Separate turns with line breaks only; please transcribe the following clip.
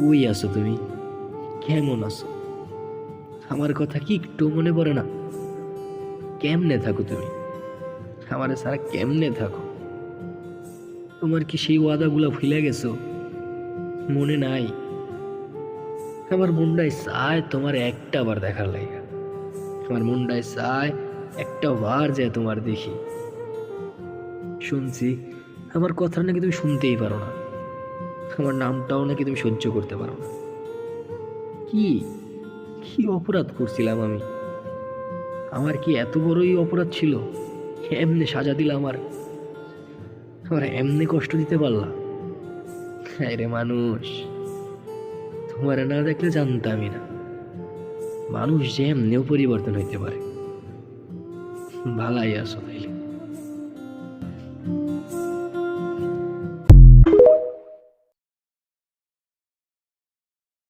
কই আছো তুমি? কেমন আছো? আমার কথা কি একটু মনে পড়ে না? কেমনে থাকো তুমি? আমারে সারা কেমনে থাকো? তোমার কি সেই ওয়াদাগুলা ভুলে গেছো? মনে নাই? আমার মনটাই চায় তোমার একটা বার দেখার লাগে। আমার মনটাই চায় একটা বার যে তোমার দেখি। শুনছি আমার কথা নাকি তুমি শুনতেই পারো না, আমার নামটাও নাকি তুমি সহ্য করতে পারো না। কি কি অপরাধ করছিলাম আমি? আমার কি এত বড়ই অপরাধ ছিল? এমনি সাজা দিলা আমার? আমার এমনি কষ্ট দিতে পারলা? হ্যাঁ রে মানুষ, তোমার না দেখলে জানতামই না মানুষ যে এমনিও পরিবর্তন হইতে পারে। ভালাই আছো তাইলে।